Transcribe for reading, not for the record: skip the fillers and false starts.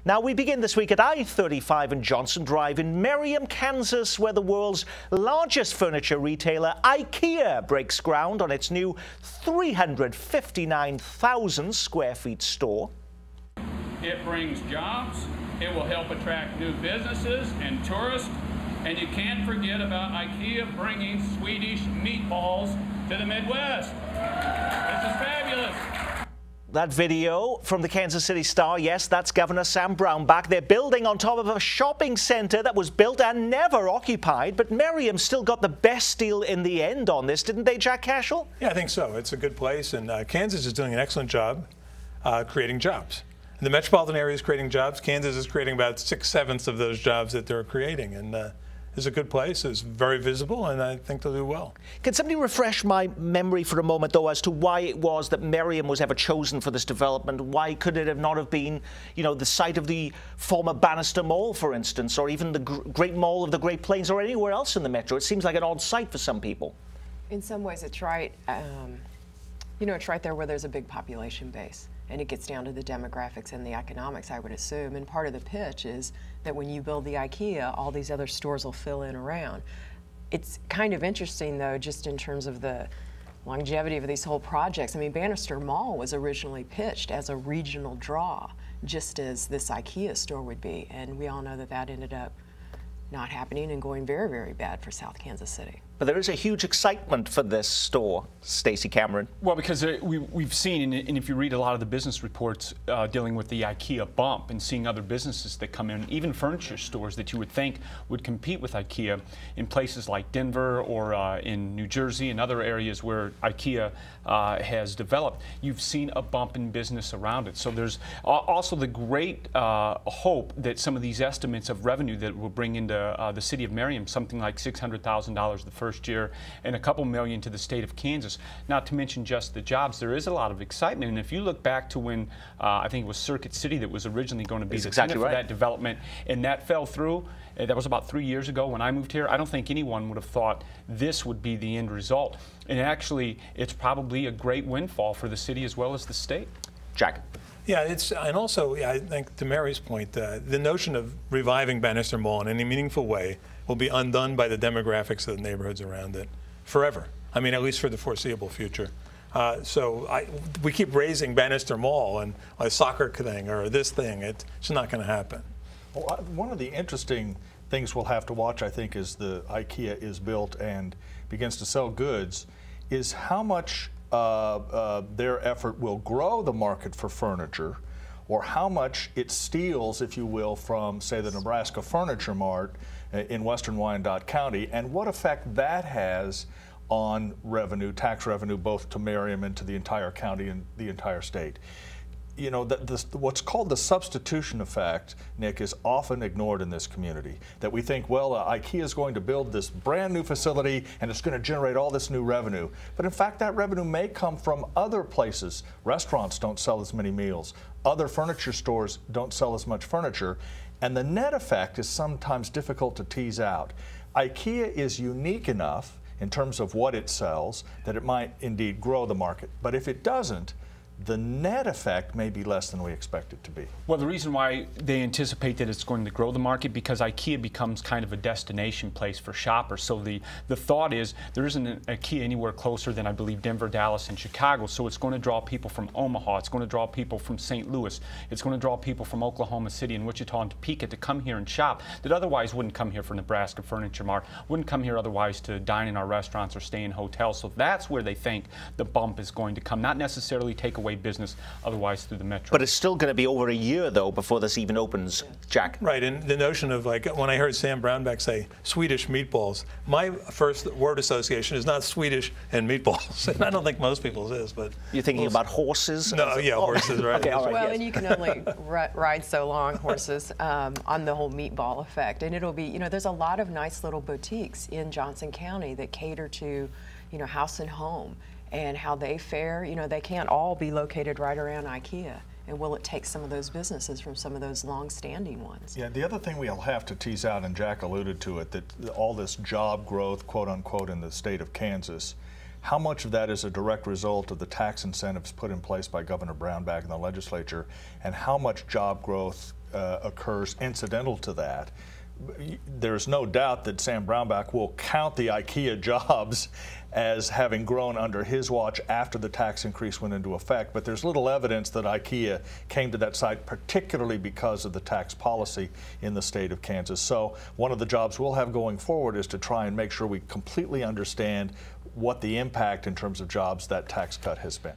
Now, we begin this week at I-35 and Johnson Drive in Merriam, Kansas, where the world's largest furniture retailer, IKEA, breaks ground on its new 359,000 square feet store. It brings jobs, it will help attract new businesses and tourists, and you can't forget about IKEA bringing Swedish meatballs to the Midwest. This is fabulous. That video from the Kansas City Star, yes, that's Governor Sam Brownback. They're building on top of a shopping center that was built and never occupied, but Merriam still got the best deal in the end on this, didn't they, Jack Cashel? Yeah, I think so. It's a good place, and Kansas is doing an excellent job creating jobs. The metropolitan area is creating jobs. Kansas is creating about 6/7 of those jobs that they're creating, and it's a good place. It's very visible, and I think they'll do well. Can somebody refresh my memory for a moment, though, as to why it was that Merriam was ever chosen for this development? Why could it have not have been, you know, the site of the former Bannister Mall, for instance, or even the Great Mall of the Great Plains, or anywhere else in the metro? It seems like an odd site for some people. In some ways, it's right. You know, it's right there where there's a big population base. And it gets down to the demographics and the economics, I would assume. And part of the pitch is that when you build the IKEA, all these other stores will fill in around. It's kind of interesting, though, just in terms of the longevity of these whole projects. I mean, Bannister Mall was originally pitched as a regional draw, just as this IKEA store would be. And we all know that that ended up not happening and going very, very bad for South Kansas City. But there is a huge excitement for this store, Stacey Cameron. Well, because we've seen, and if you read a lot of the business reports dealing with the IKEA bump and seeing other businesses that come in, even furniture stores that you would think would compete with IKEA in places like Denver or in New Jersey and other areas where IKEA has developed, you've seen a bump in business around it. So there's also the great hope that some of these estimates of revenue that will bring into the city of Merriam, something like $600,000 the first year and a couple million to the state of Kansas, not to mention just the jobs. There is a lot of excitement, and if you look back to when I think it was Circuit City that was originally going to be the center for that development, and that fell through. That was about 3 years ago when I moved here. I don't think anyone would have thought this would be the end result, and actually it's probably a great windfall for the city as well as the state. Jack. Yeah, and also, I think to Mary's point, the notion of reviving Bannister Mall in any meaningful way will be undone by the demographics of the neighborhoods around it forever. I mean, at least for the foreseeable future. We keep raising Bannister Mall and a soccer thing or this thing. It's not going to happen. Well, one of the interesting things we'll have to watch, I think, as the IKEA is built and begins to sell goods, is how much their effort will grow the market for furniture, or how much it steals, if you will, from, say, the Nebraska Furniture Mart in western Wyandotte County, and what effect that has on revenue, tax revenue, both to Merriam and to the entire county and the entire state. You know, what's called the substitution effect, Nick, is often ignored in this community. That we think, well, IKEA is going to build this brand new facility and it's going to generate all this new revenue. But in fact, that revenue may come from other places. Restaurants don't sell as many meals. Other furniture stores don't sell as much furniture. And the net effect is sometimes difficult to tease out. IKEA is unique enough in terms of what it sells that it might indeed grow the market. But if it doesn't, the net effect may be less than we expect it to be. Well, the reason why they anticipate that it's going to grow the market, because IKEA becomes kind of a destination place for shoppers. So the thought is there isn't an IKEA anywhere closer than, I believe, Denver, Dallas, and Chicago. So it's going to draw people from Omaha. It's going to draw people from St. Louis. It's going to draw people from Oklahoma City and Wichita and Topeka to come here and shop that otherwise wouldn't come here for Nebraska Furniture Mart, wouldn't come here otherwise to dine in our restaurants or stay in hotels. So that's where they think the bump is going to come, not necessarily take away business otherwise through the metro. But it's still going to be over a year, though, before this even opens, Jack. Right, and the notion of, like, when I heard Sam Brownback say Swedish meatballs, my first word association is not Swedish and meatballs, and I don't think most people's is, but... You're thinking about horses? No, yeah, horses, right. Okay, all right, well, yes. And you can only ride so long, horses, on the whole meatball effect. And it'll be, you know, there's a lot of nice little boutiques in Johnson County that cater to, you know, house and home. And how they fare, you know, they can't all be located right around IKEA. And will it take some of those businesses from some of those long-standing ones? Yeah, the other thing we'll have to tease out, and Jack alluded to it, that all this job growth, quote unquote, in the state of Kansas, how much of that is a direct result of the tax incentives put in place by Governor Brownback and the legislature, and how much job growth occurs incidental to that. There's no doubt that Sam Brownback will count the IKEA jobs as having grown under his watch after the tax increase went into effect, but there's little evidence that IKEA came to that site particularly because of the tax policy in the state of Kansas. So one of the jobs we'll have going forward is to try and make sure we completely understand what the impact in terms of jobs that tax cut has been.